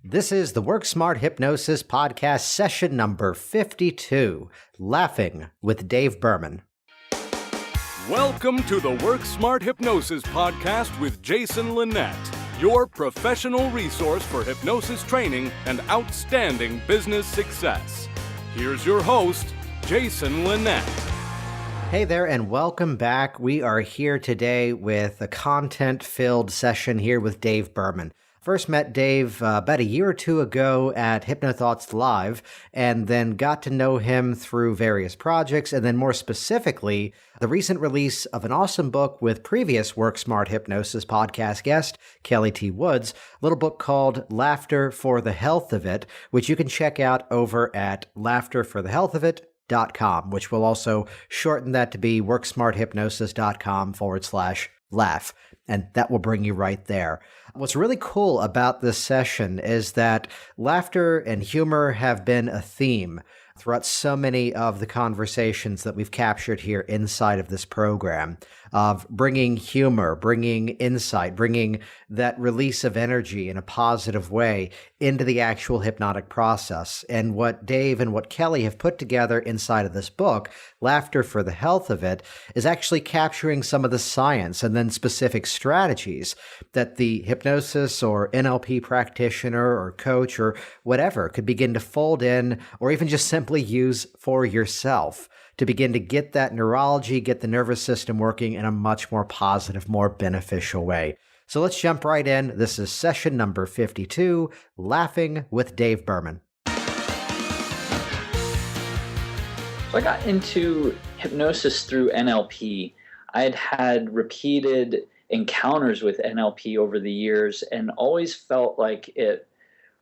This is the Work Smart Hypnosis podcast session number 52, Laughing with Dave Berman. Welcome to the Work Smart Hypnosis podcast with Jason Linett, your professional resource for hypnosis training and outstanding business success. Here's your host, Jason Linett. Hey there and welcome back. We are here today with a content-filled session here with Dave Berman. First met Dave about a year or two ago at HypnoThoughts Live, and then got to know him through various projects, and then more specifically, the recent release of an awesome book with previous Work Smart Hypnosis podcast guest, Kelly T. Woods, a little book called Laughter for the Health of It, which you can check out over at laughterforthehealthofit.com, which will also shorten that to be worksmarthypnosis.com/laugh. And that will bring you right there. What's really cool about this session is that laughter and humor have been a theme throughout so many of the conversations that we've captured here inside of this program, of bringing humor, bringing insight, bringing that release of energy in a positive way into the actual hypnotic process. And what Dave and what Kelly have put together inside of this book, Laughter for the Health of It, is actually capturing some of the science and then specific strategies that the hypnosis or NLP practitioner or coach or whatever could begin to fold in or even just simply use for yourself to begin to get that neurology, get the nervous system working in a much more positive, more beneficial way. So let's jump right in. This is session number 52, Laughing with Dave Berman. So I got into hypnosis through NLP. I had had repeated encounters with NLP over the years and always felt like it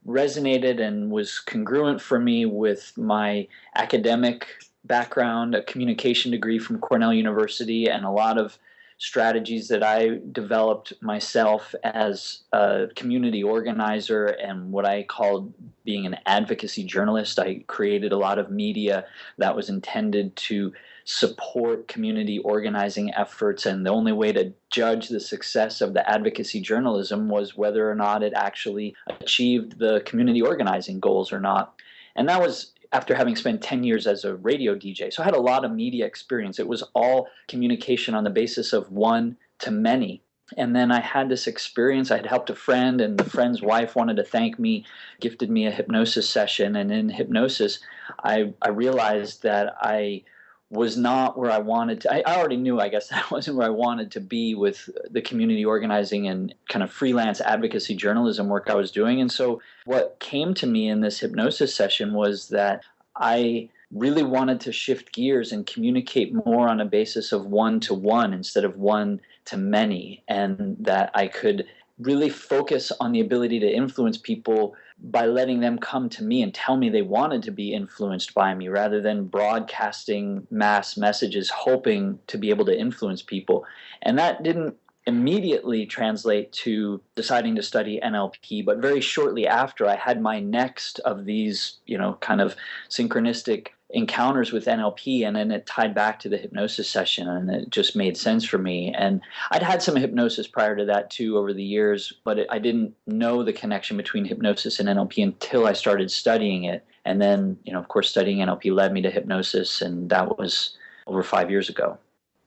resonated and was congruent for me with my academic background, a communication degree from Cornell University, and a lot of strategies that I developed myself as a community organizer and what I called being an advocacy journalist. I created a lot of media that was intended to support community organizing efforts, and the only way to judge the success of the advocacy journalism was whether or not it actually achieved the community organizing goals or not. And that was after having spent 10 years as a radio DJ. So I had a lot of media experience. It was all communication on the basis of one to many. And then I had this experience. I had helped a friend, and the friend's wife wanted to thank me, gifted me a hypnosis session. And in hypnosis, I realized that I was not where I wanted to. I already knew, I guess, that wasn't where I wanted to be with the community organizing and kind of freelance advocacy journalism work I was doing. And so what came to me in this hypnosis session was that I really wanted to shift gears and communicate more on a basis of one-to-one instead of one-to-many, and that I could really focus on the ability to influence people by letting them come to me and tell me they wanted to be influenced by me, rather than broadcasting mass messages hoping to be able to influence people. And that didn't immediately translate to deciding to study NLP, but very shortly after, I had my next of these, kind of synchronistic encounters with NLP, and then it tied back to the hypnosis session, and it just made sense for me. And I'd had some hypnosis prior to that too over the years, but I didn't know the connection between hypnosis and NLP until I started studying it. And then, of course, studying NLP led me to hypnosis, and that was over 5 years ago.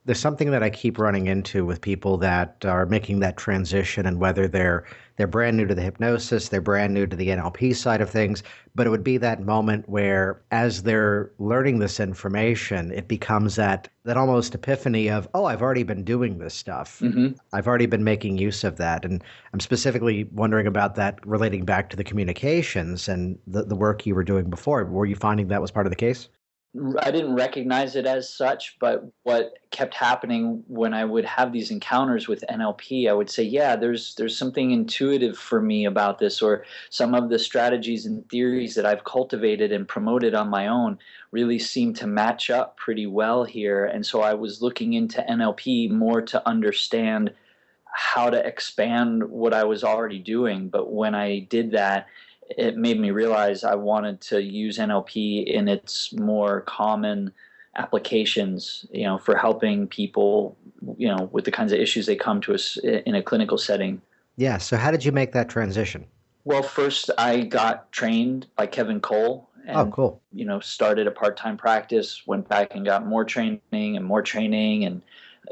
There's something that I keep running into with people that are making that transition, and whether they're brand new to the hypnosis, they're brand new to the NLP side of things, but it would be that moment where as they're learning this information, it becomes that almost epiphany of, oh, I've already been doing this stuff. Mm-hmm. I've already been making use of that. And I'm specifically wondering about that relating back to the communications and the work you were doing before. Were you finding that was part of the case? I didn't recognize it as such, but what kept happening when I would have these encounters with NLP, I would say, yeah, there's something intuitive for me about this, or some of the strategies and theories that I've cultivated and promoted on my own really seem to match up pretty well here. And so I was looking into NLP more to understand how to expand what I was already doing. But when I did that, it made me realize I wanted to use NLP in its more common applications, for helping people, with the kinds of issues they come to us in a clinical setting. Yeah. So how did you make that transition? Well, first I got trained by Kevin Cole Oh, and, cool. started a part-time practice, went back and got more training, and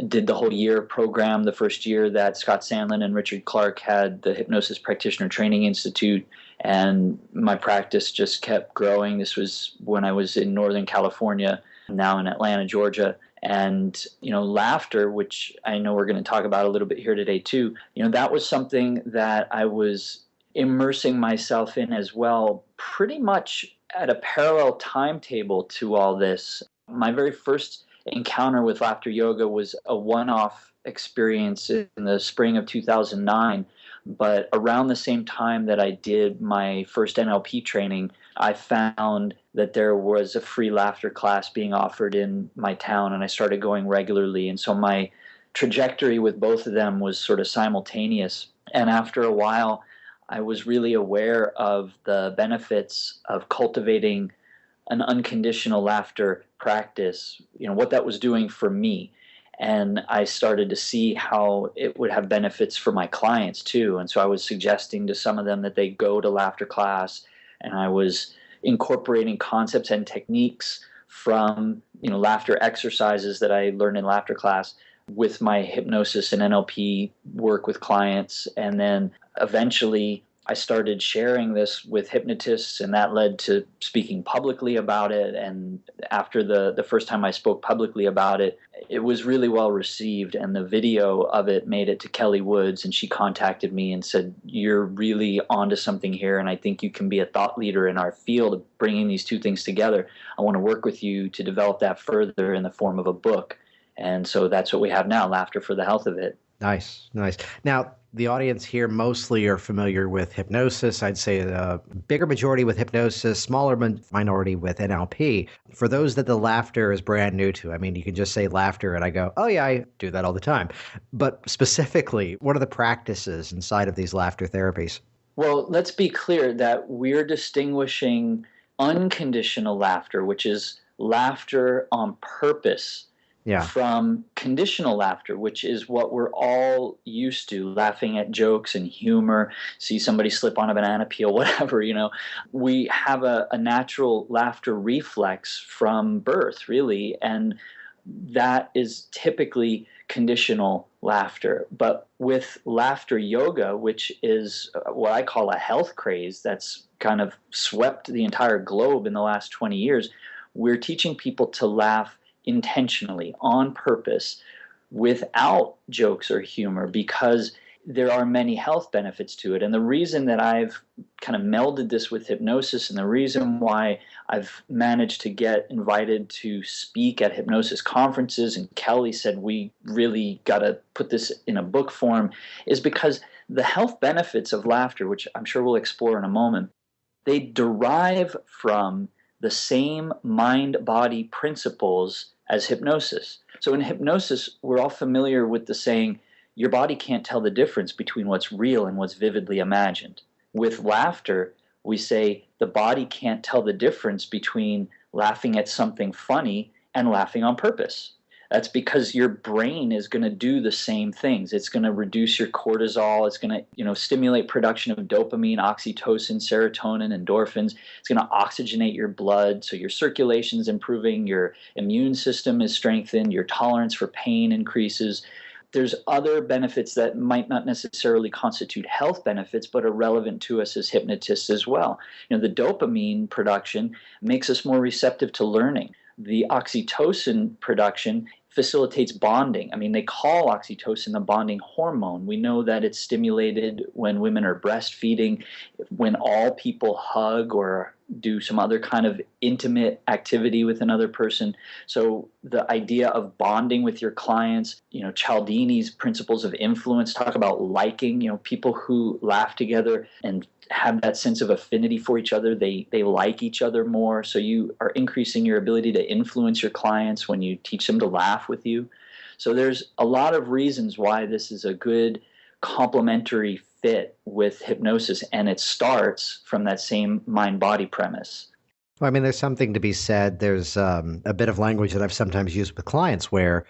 did the whole year program the first year that Scott Sandlin and Richard Clark had the Hypnosis Practitioner Training Institute. And my practice just kept growing. This was when I was in Northern California, now in Atlanta, Georgia. And, laughter, which I know we're going to talk about a little bit here today too, that was something that I was immersing myself in as well, pretty much at a parallel timetable to all this. My very first encounter with laughter yoga was a one-off experience in the spring of 2009. But around the same time that I did my first NLP training, I found that there was a free laughter class being offered in my town, and I started going regularly. And so my trajectory with both of them was sort of simultaneous. And after a while, I was really aware of the benefits of cultivating an unconditional laughter practice, what that was doing for me. And I started to see how it would have benefits for my clients too. And so I was suggesting to some of them that they go to laughter class, and I was incorporating concepts and techniques from, laughter exercises that I learned in laughter class with my hypnosis and NLP work with clients. And then eventually I started sharing this with hypnotists, and that led to speaking publicly about it. And after the first time I spoke publicly about it, it was really well received. And the video of it made it to Kelly Woods, and she contacted me and said, "You're really onto something here, and I think you can be a thought leader in our field of bringing these two things together. I want to work with you to develop that further in the form of a book." And so that's what we have now, Laughter for the Health of It. Nice, nice. Now, the audience here mostly are familiar with hypnosis. I'd say a bigger majority with hypnosis, smaller minority with NLP. For those that the laughter is brand new to, I mean, you can just say laughter and I go, oh yeah, I do that all the time. But specifically, what are the practices inside of these laughter therapies? Well, let's be clear that we're distinguishing unconditional laughter, which is laughter on purpose, Yeah. from conditional laughter, which is what we're all used to, laughing at jokes and humor, see somebody slip on a banana peel, whatever, We have a natural laughter reflex from birth, really, and that is typically conditional laughter. But with laughter yoga, which is what I call a health craze that's kind of swept the entire globe in the last 20 years, we're teaching people to laugh intentionally, on purpose, without jokes or humor, because there are many health benefits to it. And the reason that I've kind of melded this with hypnosis, and the reason why I've managed to get invited to speak at hypnosis conferences, and Kelly said we really got to put this in a book form, is because the health benefits of laughter, which I'm sure we'll explore in a moment, they derive from the same mind-body principles as hypnosis. So in hypnosis, we're all familiar with the saying, your body can't tell the difference between what's real and what's vividly imagined. With laughter, we say the body can't tell the difference between laughing at something funny and laughing on purpose. That's because your brain is going to do the same things. It's going to reduce your cortisol. It's going to, stimulate production of dopamine, oxytocin, serotonin, endorphins. It's going to oxygenate your blood, so your circulation is improving, your immune system is strengthened, your tolerance for pain increases. There's other benefits that might not necessarily constitute health benefits, but are relevant to us as hypnotists as well. The dopamine production makes us more receptive to learning. The oxytocin production facilitates bonding. I mean, they call oxytocin the bonding hormone. We know that it's stimulated when women are breastfeeding, when all people hug or do some other kind of intimate activity with another person. So the idea of bonding with your clients, Cialdini's principles of influence talk about liking, people who laugh together and have that sense of affinity for each other. They like each other more. So you are increasing your ability to influence your clients when you teach them to laugh with you. So there's a lot of reasons why this is a good complementary fit with hypnosis, and it starts from that same mind-body premise. Well, I mean, there's something to be said. There's a bit of language that I've sometimes used with clients where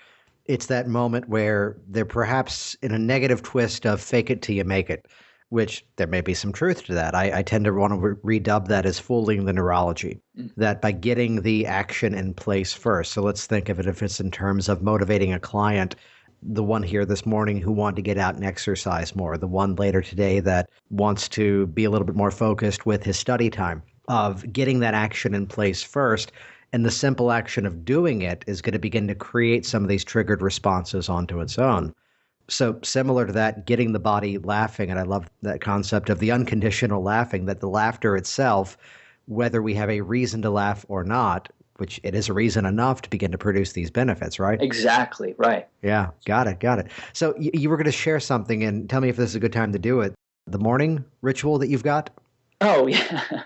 it's that moment where they're perhaps in a negative twist of fake it till you make it. which there may be some truth to that. I tend to want to redub that as fooling the neurology, that by getting the action in place first. So let's think of it if it's in terms of motivating a client, the one here this morning who wanted to get out and exercise more, the one later today that wants to be a little bit more focused with his study time, of getting that action in place first. And the simple action of doing it is going to begin to create some of these triggered responses onto its own. So similar to that, getting the body laughing, and I love that concept of the unconditional laughing, that the laughter itself, whether we have a reason to laugh or not, which it is a reason enough to begin to produce these benefits, right? Exactly, right. Yeah, got it. So you were going to share something, and tell me if this is a good time to do it. The morning ritual that you've got? Oh, yeah.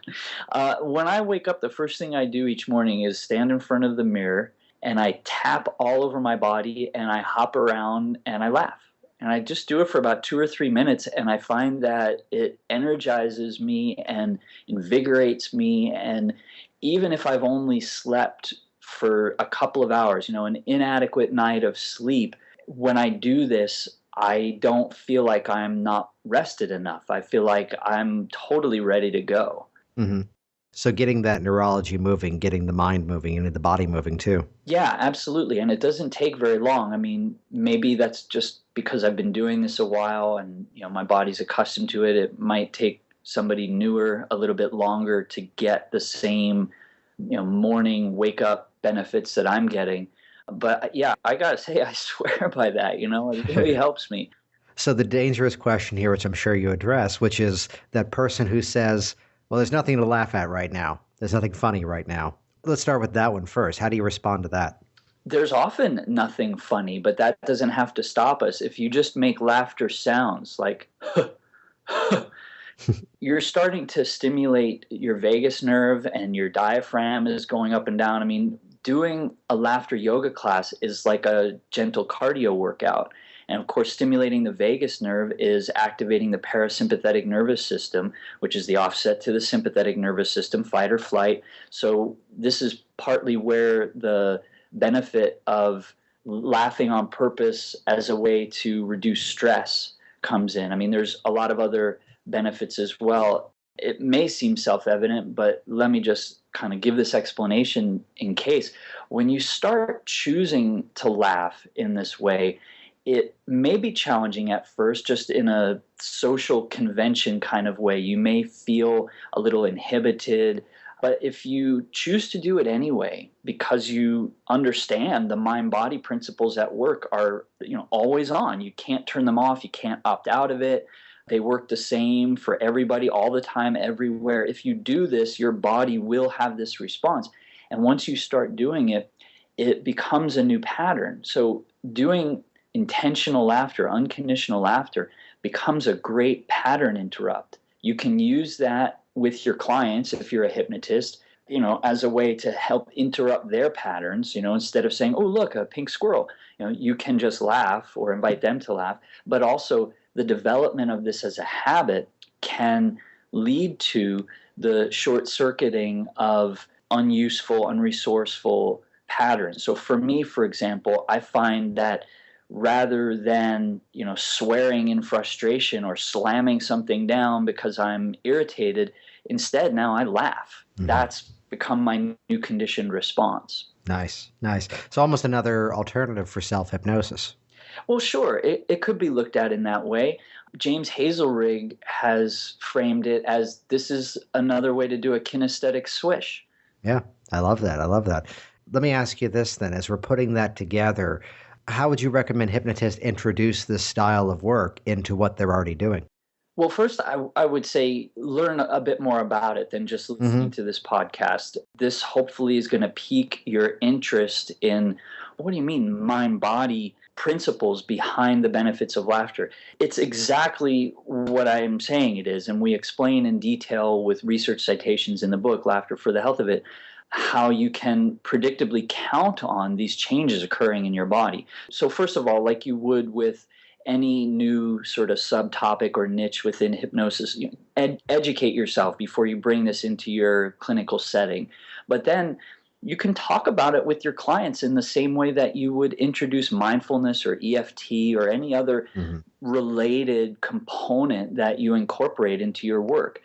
When I wake up, the first thing I do each morning is stand in front of the mirror and I tap all over my body and I hop around and I laugh. And I just do it for about 2 or 3 minutes, and I find that it energizes me and invigorates me. And even if I've only slept for a couple of hours, an inadequate night of sleep, when I do this, I don't feel like I'm not rested enough. I feel like I'm totally ready to go. Mm-hmm. So getting that neurology moving, getting the mind moving, and the body moving too. Yeah, absolutely. And it doesn't take very long. I mean, maybe that's just because I've been doing this a while and, my body's accustomed to it. It might take somebody newer a little bit longer to get the same, morning wake up benefits that I'm getting. But yeah, I got to say, I swear by that, it really helps me. So the dangerous question here, which I'm sure you address, which is that person who says, well, there's nothing to laugh at right now. There's nothing funny right now. Let's start with that one first. How do you respond to that? There's often nothing funny, but that doesn't have to stop us. If you just make laughter sounds like, you're starting to stimulate your vagus nerve and your diaphragm is going up and down. I mean, doing a laughter yoga class is like a gentle cardio workout. And of course, stimulating the vagus nerve is activating the parasympathetic nervous system, which is the offset to the sympathetic nervous system, fight or flight. So this is partly where the benefit of laughing on purpose as a way to reduce stress comes in. I mean, there's a lot of other benefits as well. It may seem self-evident, but let me just kind of give this explanation in case. When you start choosing to laugh in this way, it may be challenging at first, just in a social convention kind of way. You may feel a little inhibited, but if you choose to do it anyway, because you understand the mind-body principles at work are, always on. You can't turn them off. You can't opt out of it. They work the same for everybody all the time, everywhere. If you do this, your body will have this response. And once you start doing it, it becomes a new pattern. So doing intentional laughter, unconditional laughter, becomes a great pattern interrupt. You can use that with your clients if you're a hypnotist, as a way to help interrupt their patterns, instead of saying, oh, look, a pink squirrel. You can just laugh or invite them to laugh. But also the development of this as a habit can lead to the short-circuiting of unuseful, unresourceful patterns. So for me, for example, I find that rather than, swearing in frustration or slamming something down because I'm irritated, instead now I laugh. Mm-hmm. That's become my new conditioned response. Nice. It's almost another alternative for self-hypnosis. Well, sure. It could be looked at in that way. James Hazelrig has framed it as this is another way to do a kinesthetic swish. Yeah, I love that. Let me ask you this then, as we're putting that together, how would you recommend hypnotists introduce this style of work into what they're already doing? Well, first, I would say learn a bit more about it than just listening to this podcast. This hopefully is going to pique your interest in, what do you mean, mind-body principles behind the benefits of laughter. It's exactly what I'm saying it is, and we explain in detail with research citations in the book, Laughter for the Health of It, how you can predictably count on these changes occurring in your body. So first of all, like you would with any new sort of subtopic or niche within hypnosis, educate yourself before you bring this into your clinical setting. But then you can talk about it with your clients in the same way that you would introduce mindfulness or EFT or any other related component that you incorporate into your work.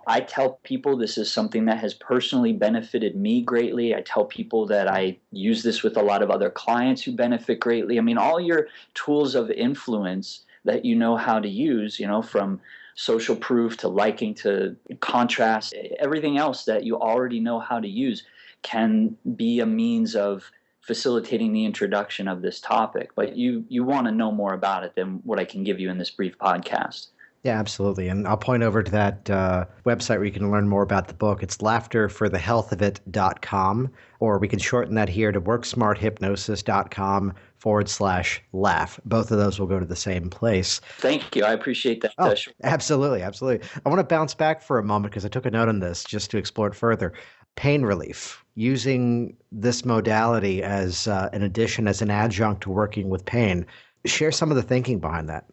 I tell people this is something that has personally benefited me greatly. I tell people that I use this with a lot of other clients who benefit greatly. I mean, all your tools of influence that you know how to use, from social proof to liking to contrast, everything else that you already know how to use can be a means of facilitating the introduction of this topic. But you want to know more about it than what I can give you in this brief podcast. Yeah, absolutely. And I'll point over to that website where you can learn more about the book. It's laughterforthehealthofit.com, or we can shorten that here to worksmarthypnosis.com/laugh. Both of those will go to the same place. Thank you. I appreciate that. Oh, absolutely. Absolutely. I want to bounce back for a moment because I took a note on this just to explore it further. Pain relief, using this modality as an addition, as an adjunct to working with pain. Share some of the thinking behind that.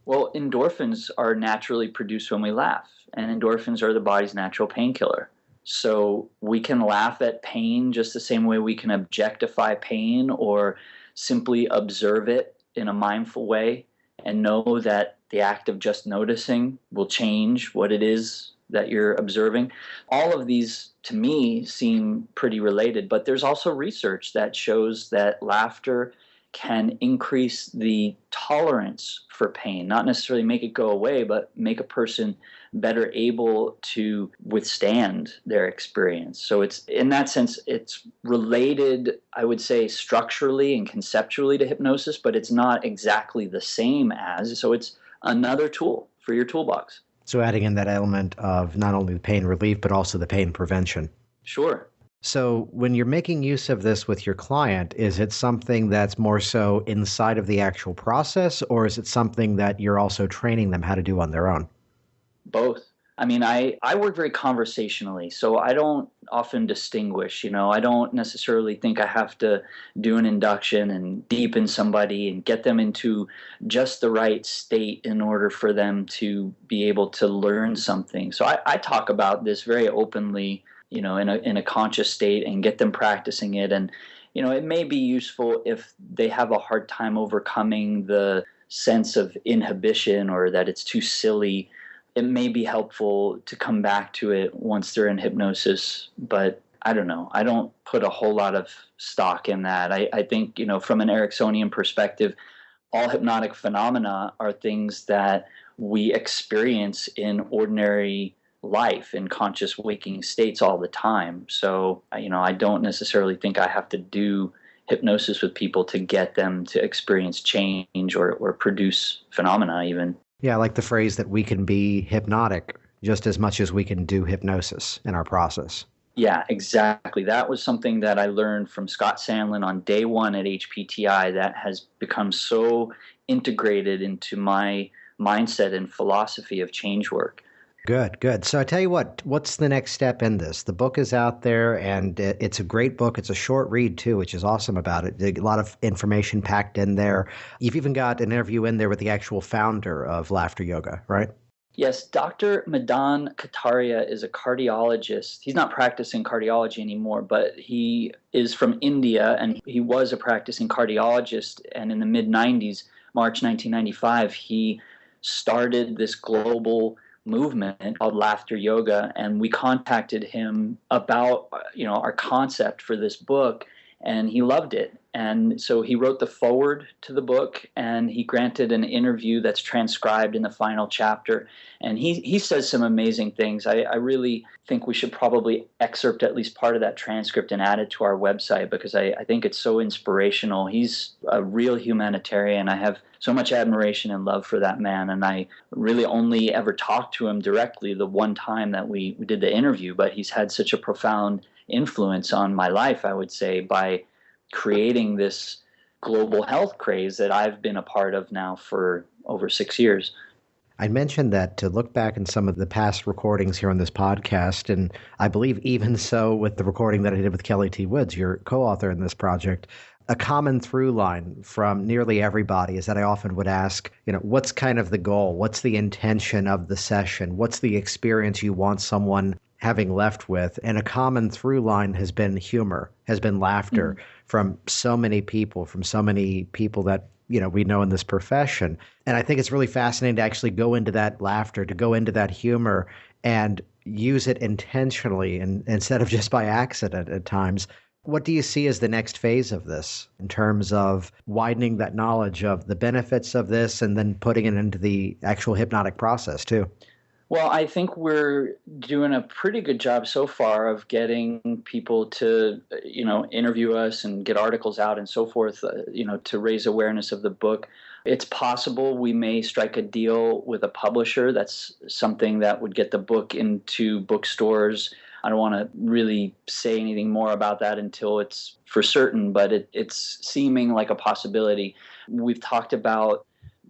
Well, endorphins are naturally produced when we laugh, and endorphins are the body's natural painkiller. So we can laugh at pain just the same way we can objectify pain or simply observe it in a mindful way and know that the act of just noticing will change what it is that you're observing. All of these, to me, seem pretty related, but there's also research that shows that laughter can increase the tolerance for pain, not necessarily make it go away, but make a person better able to withstand their experience. So it's, in that sense, it's related, I would say, structurally and conceptually to hypnosis, but it's not exactly the same as. So it's another tool for your toolbox. So adding in that element of not only the pain relief, but also the pain prevention. Sure. So when you're making use of this with your client, is it something that's more so inside of the actual process, or is it something that you're also training them how to do on their own? Both. I mean, I work very conversationally, so I don't often distinguish, I don't necessarily think I have to do an induction and deepen somebody and get them into just the right state in order for them to be able to learn something. So I talk about this very openly, in a conscious state, and get them practicing it. And, it may be useful if they have a hard time overcoming the sense of inhibition or that it's too silly. It may be helpful to come back to it once they're in hypnosis, but I don't know. I don't put a whole lot of stock in that. I think, from an Ericksonian perspective, all hypnotic phenomena are things that we experience in ordinary life, in conscious waking states all the time. So, I don't necessarily think I have to do hypnosis with people to get them to experience change or produce phenomena even. Yeah, I like the phrase that we can be hypnotic just as much as we can do hypnosis in our process. Yeah, exactly. That was something that I learned from Scott Sandlin on day one at HPTI that has become so integrated into my mindset and philosophy of change work. Good, good. So I tell you what's the next step in this? The book is out there, and it's a great book. It's a short read, too, which is awesome about it. A lot of information packed in there. You've even got an interview in there with the actual founder of Laughter Yoga, right? Yes, Dr. Madan Kataria is a cardiologist. He's not practicing cardiology anymore, but he is from India, and he was a practicing cardiologist. And in the mid-90s, March 1995, he started this global movement called Laughter Yoga, and we contacted him about our concept for this book, and he loved it. And so he wrote the foreword to the book, and he granted an interview that's transcribed in the final chapter. And he says some amazing things. I really think we should probably excerpt at least part of that transcript and add it to our website, because I think it's so inspirational. He's a real humanitarian. I have so much admiration and love for that man, and I really only ever talked to him directly the one time that we did the interview, but he's had such a profound influence on my life, I would say, by creating this global health craze that I've been a part of now for over 6 years. I mentioned that to look back in some of the past recordings here on this podcast, and I believe even so with the recording that I did with Kelly T. Woods, your co-author in this project, a common through line from nearly everybody is that I often would ask, what's kind of the goal? What's the intention of the session? What's the experience you want someone having left with, and a common through line has been humor, has been laughter from so many people that, we know in this profession. And I think it's really fascinating to actually go into that laughter, to go into that humor and use it intentionally and instead of just by accident at times. What do you see as the next phase of this in terms of widening that knowledge of the benefits of this and then putting it into the actual hypnotic process too? Well, I think we're doing a pretty good job so far of getting people to, interview us and get articles out and so forth, to raise awareness of the book. It's possible we may strike a deal with a publisher. That's something that would get the book into bookstores. I don't want to really say anything more about that until it's for certain, but it's seeming like a possibility. We've talked about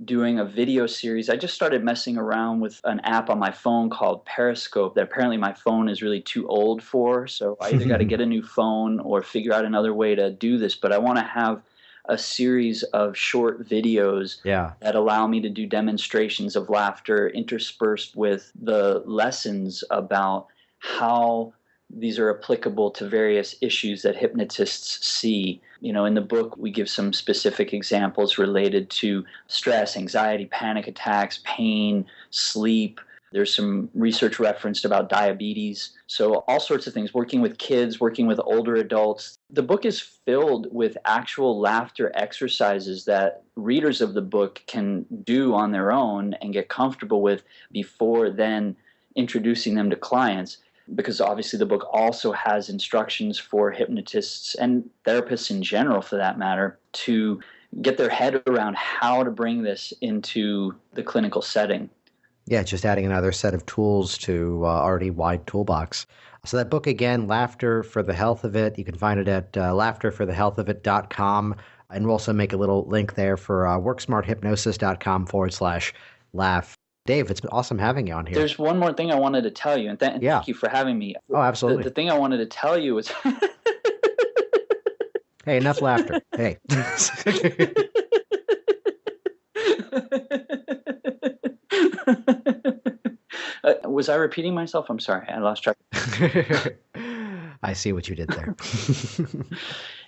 doing a video series. I just started messing around with an app on my phone called Periscope that apparently my phone is really too old for. So I either got to get a new phone or figure out another way to do this. But I want to have a series of short videos that allow me to do demonstrations of laughter interspersed with the lessons about how these are applicable to various issues that hypnotists see. In the book, we give some specific examples related to stress, anxiety, panic attacks, pain, sleep. There's some research referenced about diabetes. So all sorts of things, working with kids, working with older adults. The book is filled with actual laughter exercises that readers of the book can do on their own and get comfortable with before then introducing them to clients. Because obviously the book also has instructions for hypnotists and therapists in general, for that matter, to get their head around how to bring this into the clinical setting. Yeah, just adding another set of tools to already wide toolbox. So that book, again, Laughter for the Health of It, you can find it at laughterforthehealthofit.com. And we'll also make a little link there for worksmarthypnosis.com/laugh. Dave, it's been awesome having you on here. There's one more thing I wanted to tell you, and thank you for having me. Oh, absolutely. The thing I wanted to tell you was... Hey, enough laughter. Hey. Was I repeating myself? I'm sorry. I lost track. I see what you did there.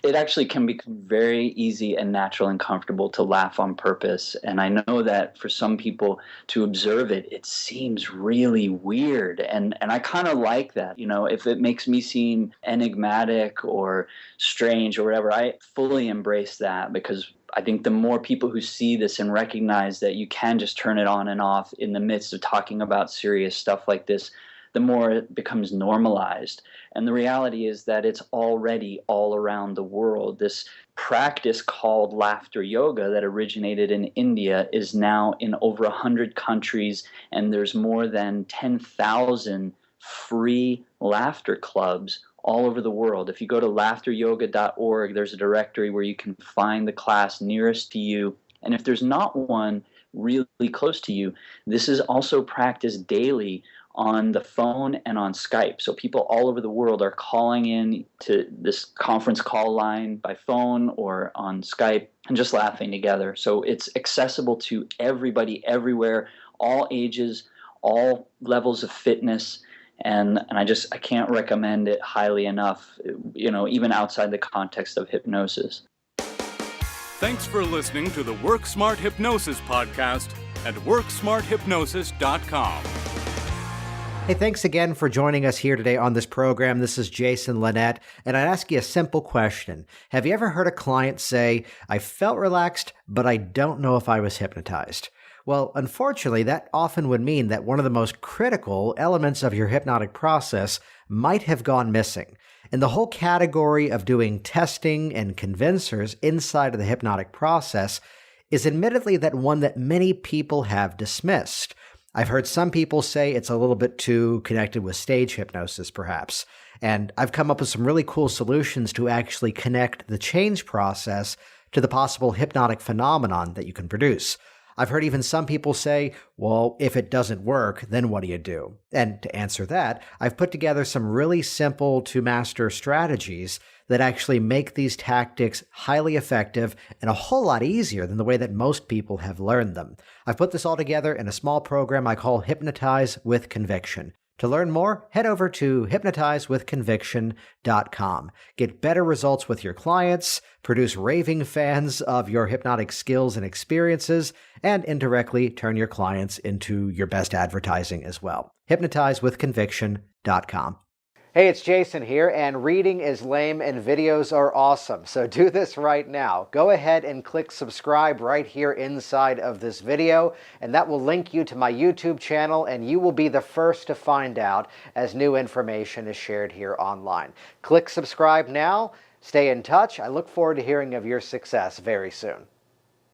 It actually can become very easy and natural and comfortable to laugh on purpose. And I know that for some people to observe it, it seems really weird. And I kind of like that. If it makes me seem enigmatic or strange or whatever, I fully embrace that, because I think the more people who see this and recognize that you can just turn it on and off in the midst of talking about serious stuff like this, the more it becomes normalized. And the reality is that it's already all around the world. This practice called laughter yoga that originated in India is now in over 100 countries, and there's more than 10,000 free laughter clubs all over the world. If you go to laughteryoga.org, there's a directory where you can find the class nearest to you. And if there's not one really close to you, this is also practiced daily on the phone and on Skype. So people all over the world are calling in to this conference call line by phone or on Skype and just laughing together. So it's accessible to everybody, everywhere, all ages, all levels of fitness. And I can't recommend it highly enough, even outside the context of hypnosis. Thanks for listening to the Work Smart Hypnosis podcast at worksmarthypnosis.com. Hey, thanks again for joining us here today on this program. This is Jason Linett, and I'd ask you a simple question. Have you ever heard a client say, "I felt relaxed, but I don't know if I was hypnotized"? Well, unfortunately, that often would mean that one of the most critical elements of your hypnotic process might have gone missing. And the whole category of doing testing and convincers inside of the hypnotic process is admittedly that one that many people have dismissed. I've heard some people say it's a little bit too connected with stage hypnosis, perhaps. And I've come up with some really cool solutions to actually connect the change process to the possible hypnotic phenomenon that you can produce. I've heard even some people say, well, if it doesn't work, then what do you do? And to answer that, I've put together some really simple to master strategies that actually make these tactics highly effective and a whole lot easier than the way that most people have learned them. I've put this all together in a small program I call Hypnotize with Conviction. To learn more, head over to hypnotizewithconviction.com. Get better results with your clients, produce raving fans of your hypnotic skills and experiences, and indirectly turn your clients into your best advertising as well. Hypnotizewithconviction.com. Hey, it's Jason here, and reading is lame and videos are awesome. So do this right now. Go ahead and click subscribe right here inside of this video, and that will link you to my YouTube channel, and you will be the first to find out as new information is shared here online. Click subscribe now. Stay in touch. I look forward to hearing of your success very soon.